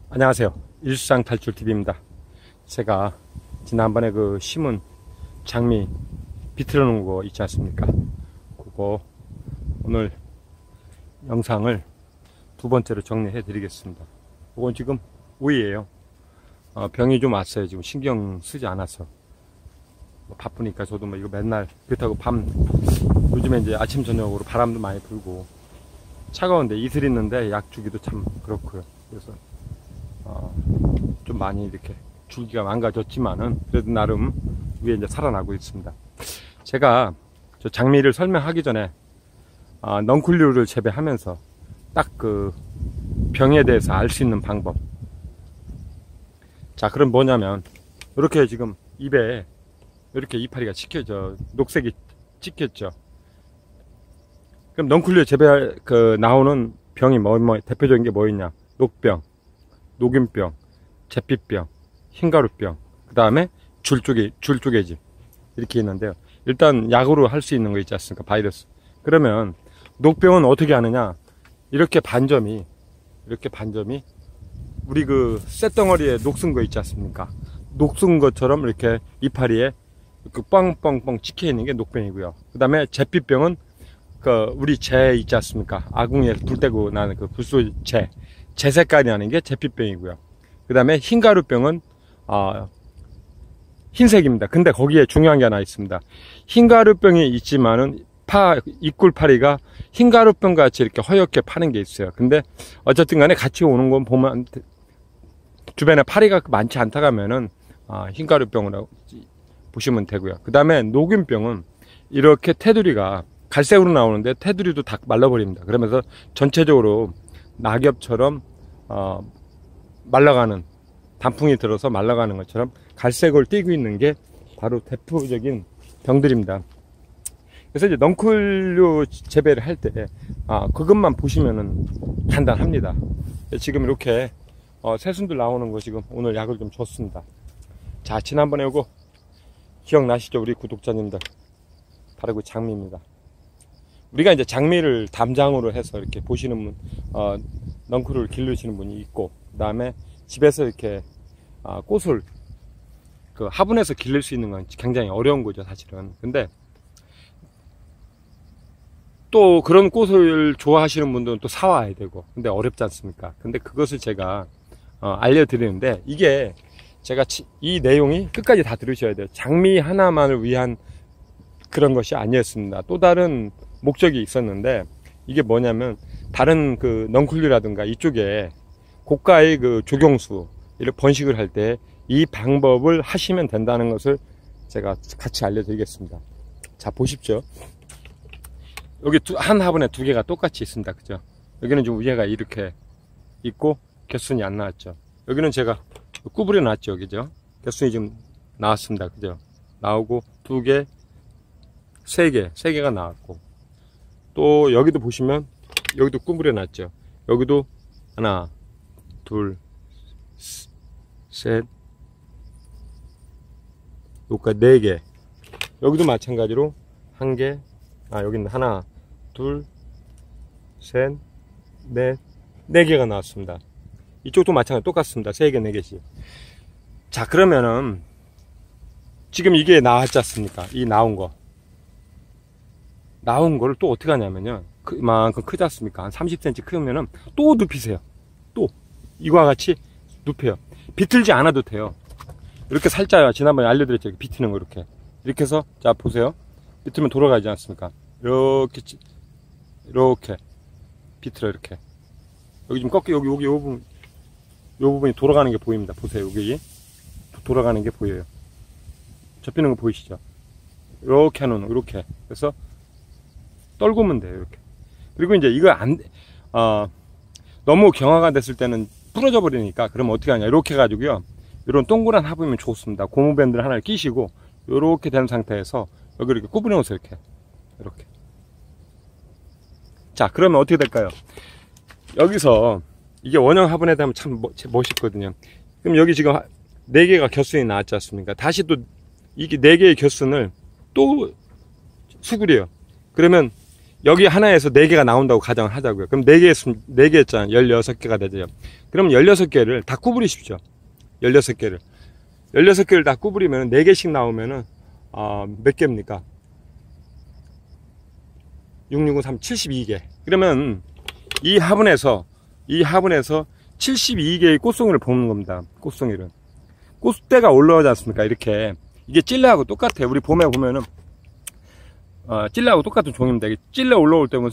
안녕하세요. 일상탈출TV입니다. 제가 지난번에 그 심은 장미 비틀어 놓은 거 있지 않습니까? 그거 오늘 영상을 두 번째로 정리해 드리겠습니다. 이건 지금 오이예요. 병이 좀 왔어요. 지금 신경 쓰지 않아서 바쁘니까 저도 뭐 이거 맨날 그렇다고 요즘에 이제 아침 저녁으로 바람도 많이 불고 차가운데 이슬 있는데 약 주기도 참 그렇고요. 그래서 좀 많이 이렇게 줄기가 망가졌지만은 그래도 나름 위에 이제 살아나고 있습니다. 제가 저 장미를 설명하기 전에 넝쿨류를 재배하면서 딱 그 병에 대해서 알 수 있는 방법. 자, 그럼 뭐냐면 이렇게 지금 입에 이렇게 이파리가 찍혀져 녹색이 찍혔죠. 그럼 넝쿨류 재배할 나오는 병이 대표적인 게 뭐 있냐? 녹병, 녹균병, 제피병, 흰가루병, 그 다음에 줄조개질 이렇게 있는데요. 일단 약으로 할 수 있는 거 있지 않습니까? 바이러스. 그러면 녹병은 어떻게 하느냐? 이렇게 반점이 우리 그 쇳덩어리에 녹슨 거 있지 않습니까? 녹슨 것처럼 이렇게 이파리에 그 뻥뻥뻥 찍혀 있는 게 녹병이고요. 그 다음에 제피병은 우리 재 있지 않습니까? 아궁이에 불 떼고 나는 그 불소 재 색깔이 나는 게 제피병이고요. 그 다음에 흰가루병은 흰색입니다. 근데 거기에 중요한 게 하나 있습니다. 흰가루병이 있지만은 입꿀파리가 흰가루병 같이 이렇게 허옇게 파는 게 있어요. 근데 어쨌든 간에 같이 오는 건 보면 주변에 파리가 많지 않다 가면은 흰가루병이라고 보시면 되고요. 그 다음에 녹균병은 이렇게 테두리가 갈색으로 나오는데 테두리도 다 말라버립니다. 그러면서 전체적으로 낙엽처럼 말라가는, 단풍이 들어서 말라가는 것처럼 갈색을 띠고 있는 게 바로 대표적인 병들입니다. 그래서 이제 넝쿨류 재배를 할 때 그것만 보시면은 간단합니다. 지금 이렇게 새순들 나오는 거 지금 오늘 약을 좀 줬습니다. 자, 지난번에 이거 기억나시죠? 우리 구독자님들. 바로 그 장미입니다. 우리가 이제 장미를 담장으로 해서 이렇게 보시는 분, 넝쿨을 기르시는 분이 있고, 그 다음에 집에서 이렇게 꽃을 화분에서 기를 수 있는 건 굉장히 어려운 거죠, 사실은. 근데 또 그런 꽃을 좋아하시는 분들은 또 사와야 되고, 근데 어렵지 않습니까? 근데 그것을 제가 알려드리는데, 이게 제가 이 내용이 끝까지 다 들으셔야 돼요. 장미 하나만을 위한 그런 것이 아니었습니다. 또 다른 목적이 있었는데, 이게 뭐냐면 다른 그 넝쿨류라든가 이쪽에 고가의 그 조경수 이렇게 번식을 할 때 이 방법을 하시면 된다는 것을 제가 같이 알려드리겠습니다. 자, 보십시오. 여기 한 화분에 두 개가 똑같이 있습니다. 그죠? 여기는 좀 위에가 이렇게 있고 개순이 안 나왔죠. 여기는 제가 구부려 놨죠. 그죠? 개순이 지금 나왔습니다. 그죠? 나오고 두 개, 세 개가 나왔고, 또 여기도 보시면 여기도 구부려 놨죠. 여기도 하나, 둘, 셋, 여기까지 네 개. 여기도 마찬가지로 한 개, 여기는 하나, 둘, 셋, 넷, 네 개가 나왔습니다. 이쪽도 마찬가지로 똑같습니다. 세 개, 네 개씩. 자, 그러면은 지금 이게 나왔지 않습니까? 이 나온 거를 또 어떻게 하냐면요. 그만큼 크지 않습니까? 한 30cm 크면은 또 눕히세요. 또 이거와 같이 눕혀요. 비틀지 않아도 돼요. 이렇게 살짝 지난번에 알려드렸죠. 비트는 거 이렇게 해서, 자, 보세요. 비틀면 돌아가지 않습니까? 이렇게 비틀어. 이렇게 여기 좀 꺾여. 여기 요 부분이 돌아가는 게 보입니다. 보세요. 여기 돌아가는 게 보여요. 접히는 거 보이시죠? 이렇게 하는, 이렇게. 그래서 떨구면 돼요. 이렇게. 그리고 이제 이거 너무 경화가 됐을 때는 부러져 버리니까, 그러면 어떻게 하냐. 이렇게 해가지고요. 이런 동그란 화분이면 좋습니다. 고무밴드를 하나를 끼시고, 이렇게 된 상태에서 여기 이렇게 구부려 놓으세요. 이렇게. 자, 그러면 어떻게 될까요? 여기서 이게 원형 화분에 대하면 참 멋있거든요. 그럼 여기 지금 4개가 겨순이 나왔지 않습니까? 다시 또 이게 4개의 겨순을 또 수그려요. 그러면 여기 하나에서 4개가 나온다고 가정을 하자고요. 그럼 4개 했잖아요. 16개가 되죠. 그럼 16개를 다 구부리십시오. 16개를. 16개를 다 구부리면 4개씩 나오면은, 몇 개입니까? 6, 6, 3, 72개. 그러면 이 화분에서 72개의 꽃송이를 보는 겁니다. 꽃송이를. 꽃대가 올라오지 않습니까? 이렇게. 이게 찔레하고 똑같아요. 우리 봄에 보면은, 찔레하고 똑같은 종입니다. 찔레 올라올 때는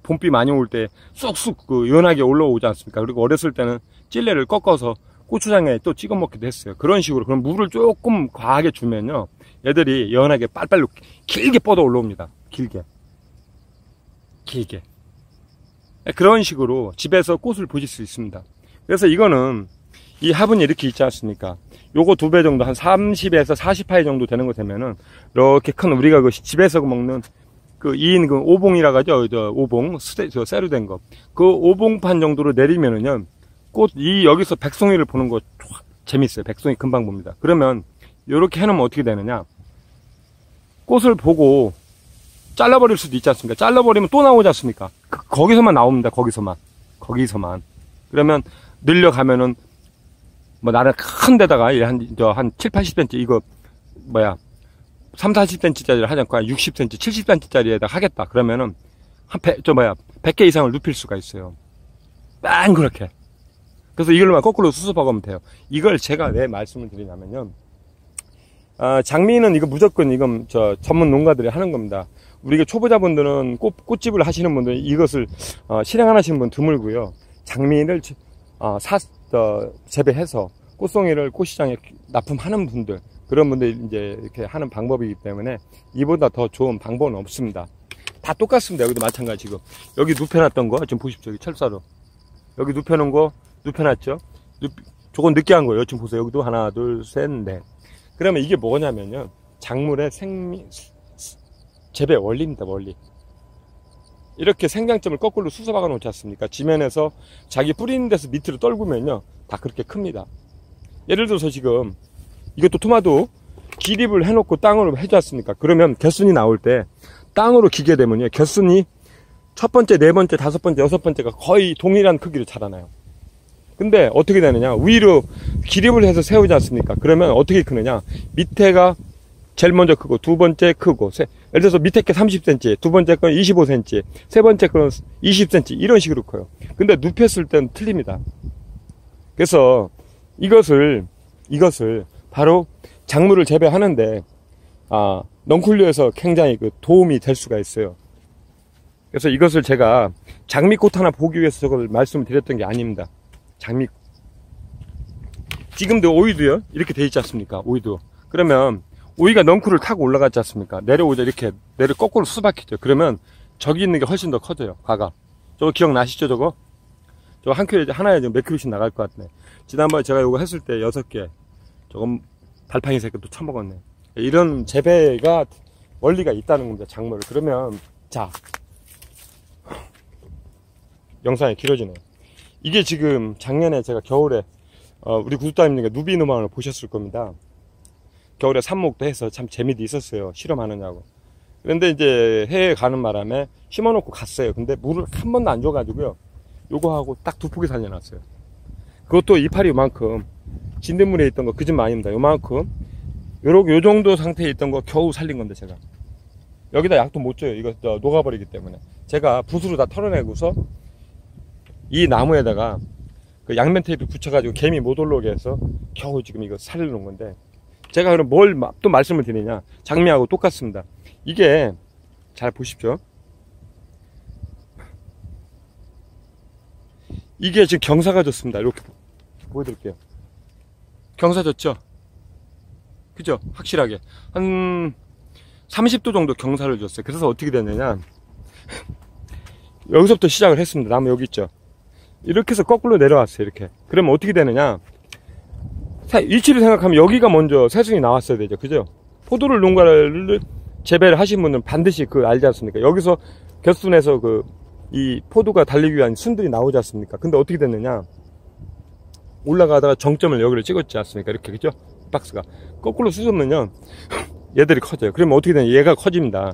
봄비 많이 올 때 쑥쑥 연하게 올라오지 않습니까? 그리고 어렸을 때는 찔레를 꺾어서 고추장에 또 찍어 먹기도 했어요. 그런 식으로. 그럼 물을 조금 과하게 주면요. 얘들이 연하게 빨빨로 길게 뻗어 올라옵니다. 길게. 그런 식으로 집에서 꽃을 보실 수 있습니다. 그래서 이거는 이 화분이 이렇게 있지 않습니까? 요거 2배 정도, 한 30에서 40파이 정도 되는 거 되면은, 이렇게 큰, 우리가 그 집에서 먹는, 2인 오봉이라고 하죠. 오봉, 쇠로 된 거. 그 오봉판 정도로 내리면은요, 여기서 백송이를 보는 거 재밌어요. 백송이 금방 봅니다. 그러면, 요렇게 해놓으면 어떻게 되느냐. 꽃을 보고, 잘라버릴 수도 있지 않습니까? 잘라버리면 또 나오지 않습니까? 거기서만 나옵니다. 거기서만. 그러면, 늘려가면은, 나는 큰 데다가 한 7, 80cm 이거 3, 40cm짜리를 하지 않고 한 60cm, 70cm짜리에다 하겠다. 그러면은 100개 이상을 눕힐 수가 있어요. 빤 그렇게. 그래서 이걸로만 거꾸로 수습하면 돼요. 이걸 제가 왜 말씀을 드리냐면요. 장미는 이거 무조건 이건 전문 농가들이 하는 겁니다. 우리가 초보자분들은 꽃집을 하시는 분들은 이것을 실행 안 하시는 분 드물고요. 장미를 재배해서 꽃송이를 꽃시장에 납품하는 분들, 그런 분들 이제 이렇게 하는 방법이기 때문에 이보다 더 좋은 방법은 없습니다. 다 똑같습니다. 여기도 마찬가지고. 여기 눕혀놨던 거 좀 보십시오. 여기 철사로. 여기 눕혀놓은 거 눕혀놨죠. 조금 느끼한 거예요. 지금 보세요. 여기도 하나, 둘, 셋, 넷. 그러면 이게 뭐냐면요. 작물의 재배 원리입니다. 원리. 이렇게 생장점을 거꾸로 수습하고 놓지 않습니까? 지면에서 자기 뿌리는 데서 밑으로 떨구면요. 다 그렇게 큽니다. 예를 들어서 지금 이것도 토마토 기립을 해놓고 땅으로 해지 않습니까? 그러면 겨순이 나올 때 땅으로 기게 되면요. 겨순이 첫 번째, 네 번째, 다섯 번째, 여섯 번째가 거의 동일한 크기로 자라나요. 근데 어떻게 되느냐. 위로 기립을 해서 세우지 않습니까? 그러면 어떻게 크느냐. 밑에가 제일 먼저 크고, 두 번째 크고, 예를 들어서 밑에 게 30cm, 두 번째 건 25cm, 세 번째 건 20cm, 이런 식으로 커요. 근데 눕혔을 때는 틀립니다. 그래서 이것을 바로 작물을 재배하는데, 넝쿨류에서 굉장히 도움이 될 수가 있어요. 그래서 이것을 제가 장미꽃 하나 보기 위해서 저걸 말씀을 드렸던 게 아닙니다. 지금도 오이도요, 이렇게 돼 있지 않습니까? 오이도. 그러면, 오이가 넝쿨을 타고 올라갔지 않습니까? 내려오자 이렇게 거꾸로 수박히죠. 그러면 저기 있는 게 훨씬 더 커져요. 과가. 저거 기억나시죠? 저거 한 큐에 하나에 몇 킬로씩 나갈 것 같네. 지난번에 제가 이거 했을 때 6개. 저건 달팽이 새끼 또 처먹었네. 이런 재배가 원리가 있다는 겁니다. 작물을. 그러면 자, 영상이 길어지네요. 이게 지금 작년에 제가 겨울에 우리 구독자님들과 누비누망을 보셨을 겁니다. 겨울에 삽목도 해서 참 재미도 있었어요. 실험하느냐고. 그런데 이제 해외 가는 바람에 심어놓고 갔어요. 근데 물을 한 번도 안 줘가지고요. 요거 하고 딱 2포기 살려놨어요. 그것도 이파리 요만큼, 진딧물에 있던 거 그 집 아닙니다. 요만큼, 요 정도 상태에 있던 거 겨우 살린 건데, 제가. 여기다 약도 못 줘요. 이거 녹아버리기 때문에. 제가 붓으로 다 털어내고서 이 나무에다가 그 양면 테이프 붙여가지고 개미 못 올라오게 해서 겨우 지금 이거 살려놓은 건데, 제가 그럼 뭘 또 말씀을 드리냐. 장미하고 똑같습니다. 이게, 잘 보십시오. 이게 지금 경사가 졌습니다. 이렇게 보여드릴게요. 경사 졌죠? 그죠? 확실하게. 한 30도 정도 경사를 줬어요. 그래서 어떻게 됐느냐. 여기서부터 시작을 했습니다. 나무 여기 있죠? 이렇게 해서 거꾸로 내려왔어요. 이렇게. 그러면 어떻게 되느냐. 위치를 생각하면 여기가 먼저 새순이 나왔어야 되죠. 그죠? 포도를 농가를 재배를 하신 분은 반드시 알지 않습니까? 여기서 겨순에서 이 포도가 달리기 위한 순들이 나오지 않습니까? 근데 어떻게 됐느냐? 올라가다가 정점을 여기를 찍었지 않습니까? 이렇게, 그죠? 박스가. 거꾸로 쑤으면요, 얘들이 커져요. 그러면 어떻게 되냐? 얘가 커집니다.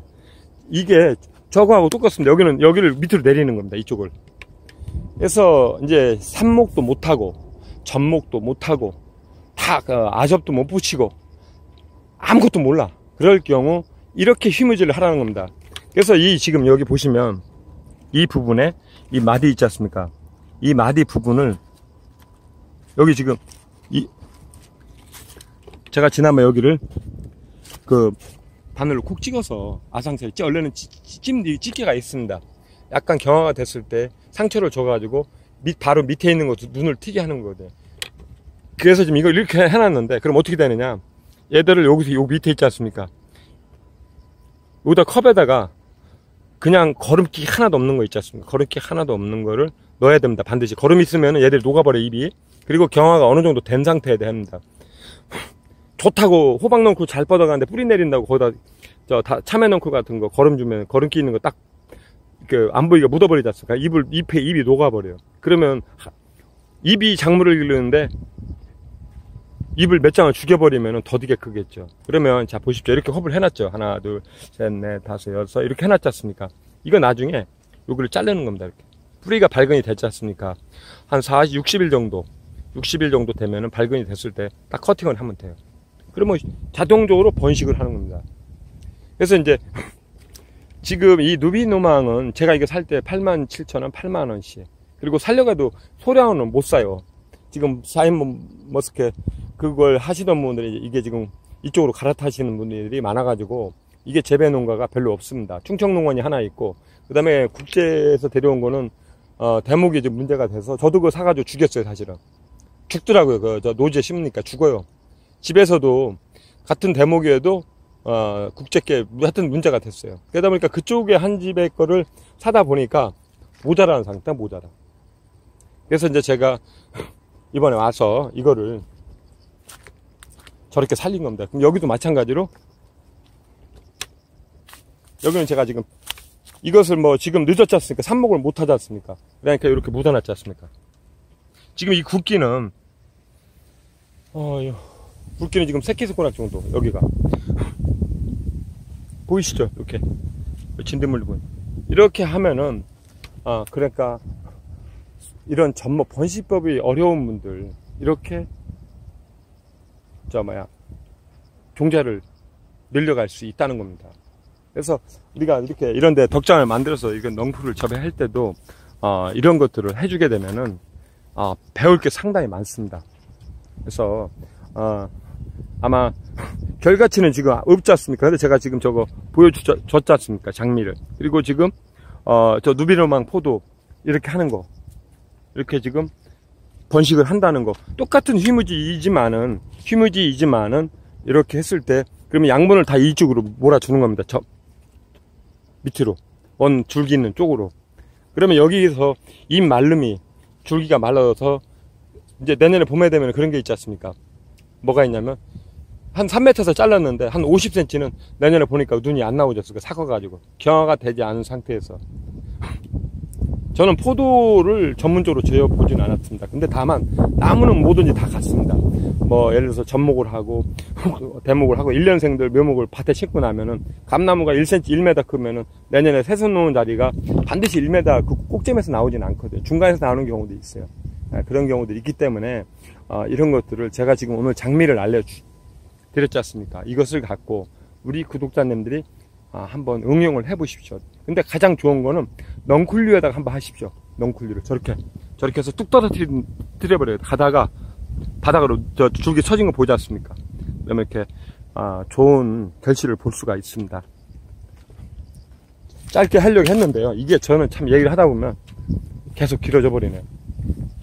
이게 저거하고 똑같습니다. 여기를 밑으로 내리는 겁니다. 이쪽을. 그래서 이제 삽목도 못하고 전목도 못하고 다 아접도 못 붙이고 아무것도 몰라. 그럴 경우 이렇게 휘무질을 하라는 겁니다. 그래서 지금 여기 보시면 이 부분에 이 마디 있지 않습니까? 이 마디 부분을 여기 지금 제가 지난번에 여기를 바늘로 콕 찍어서 아상살 원래는 찌개가 있습니다. 약간 경화가 됐을 때 상처를 줘가지고 바로 밑에 있는 것도 눈을 튀게 하는 거거든요. 그래서 지금 이걸 이렇게 해놨는데 그럼 어떻게 되느냐, 얘들을 여기서 요 밑에 있지 않습니까? 여기다 컵에다가 그냥 거름기 하나도 없는 거 있지 않습니까? 거름기 하나도 없는 거를 넣어야 됩니다. 반드시. 거름 있으면 얘들이 녹아버려, 입이. 그리고 경화가 어느 정도 된 상태여야 됩니다. 좋다고 호박 넝쿨 잘 뻗어가는데 뿌리 내린다고 거기다 참외 넝쿨 같은 거 거름 주면 거름기 있는 거 딱 안 보이게 묻어버리지 않습니까? 입이 녹아버려요. 그러면 입이 작물을 기르는데 입을 몇 장을 죽여버리면 더디게 크겠죠. 그러면 자 보십시오. 이렇게 홉을 해놨죠. 하나, 둘, 셋, 넷, 다섯, 여섯 이렇게 해놨지 않습니까? 이거 나중에 여기를 자르는 겁니다. 이렇게 뿌리가 발근이 됐지 않습니까? 한 40, 60일 정도 되면은 발근이 됐을 때 딱 커팅을 하면 돼요. 그러면 자동적으로 번식을 하는 겁니다. 그래서 이제 지금 이 누비노망은 제가 이거 살 때 87,000원, 8만원씩. 그리고 살려가도 소량은 못 사요. 지금 사이먼 머스켓 그걸 하시던 분들이 이게 지금 이쪽으로 갈아타시는 분들이 많아가지고 이게 재배 농가가 별로 없습니다. 충청농원이 하나 있고, 그 다음에 국제에서 데려온 거는 대목이 좀 문제가 돼서 저도 그거 사가지고 죽였어요. 사실은 죽더라고요. 저 노지에 심으니까 죽어요. 집에서도 같은 대목이어도 국제계 하여튼 문제가 됐어요. 그러다 보니까 그쪽에 한 집의 거를 사다 보니까 모자라는 상태, 모자라. 그래서 이제 제가 이번에 와서 이거를 저렇게 살린 겁니다. 그럼 여기도 마찬가지로 여기는 제가 지금 이것을 지금 늦었지 않습니까? 삽목을 못 하지 않습니까? 그러니까 이렇게 묻어놨지 않습니까? 지금 이 굵기는 굵기는 지금 새끼손가락 정도. 여기가 보이시죠? 이렇게 진드물 부분 이렇게 하면은 그러니까 이런 전목 번식법이 어려운 분들 이렇게 종자를 늘려갈 수 있다는 겁니다. 그래서 우리가 이렇게 이런데 덕장을 만들어서 이건 넝쿨을 재배할 때도 이런 것들을 해주게 되면은 배울 게 상당히 많습니다. 그래서 아마 결과치는 지금 없지 않습니까? 근데 제가 지금 저거 보여줬지 않습니까? 장미를. 그리고 지금 저 누비노망 포도 이렇게 하는 거, 이렇게 지금 번식을 한다는 거, 똑같은 휘무지이지만은 이렇게 했을 때 그러면 양분을 다 이쪽으로 몰아주는 겁니다. 저 밑으로 줄기 있는 쪽으로. 그러면 여기서 잎 말름이 줄기가 말라서 이제 내년에 봄에 되면 그런 게 있지 않습니까? 뭐가 있냐면 한 3m에서 잘랐는데 한 50cm는 내년에 보니까 눈이 안 나오졌어요. 삭아가지고 경화가 되지 않은 상태에서. 저는 포도를 전문적으로 지어보지는 않았습니다. 근데 다만 나무는 뭐든지 다 같습니다. 예를 들어서 접목을 하고 대목을 하고 1년생들 묘목을 밭에 심고 나면은 감나무가 1cm 1m 크면은 내년에 새순 놓은 자리가 반드시 1m 그 꼭지점에서 나오진 않거든요. 중간에서 나오는 경우도 있어요. 그런 경우도 있기 때문에 이런 것들을 제가 지금 오늘 장미를 알려드렸지 않습니까? 이것을 갖고 우리 구독자님들이 한번 응용을 해 보십시오. 근데 가장 좋은 거는 넝쿨류에다가 한번 하십시오. 넝쿨류를 저렇게 해서 뚝 떨어뜨려버려요. 가다가 바닥으로 저 줄기 처진 거 보지 않습니까? 그러면 이렇게 좋은 결실을 볼 수가 있습니다. 짧게 하려고 했는데요. 이게 저는 참 얘기를 하다 보면 계속 길어져 버리네요.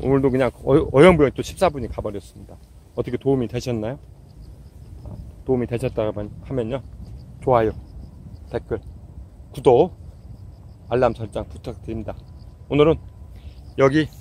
오늘도 그냥 어영부영 또 14분이 가버렸습니다. 어떻게 도움이 되셨나요? 도움이 되셨다 하면요, 좋아요, 댓글, 구독, 알람 설정 부탁드립니다. 오늘은 여기까지입니다.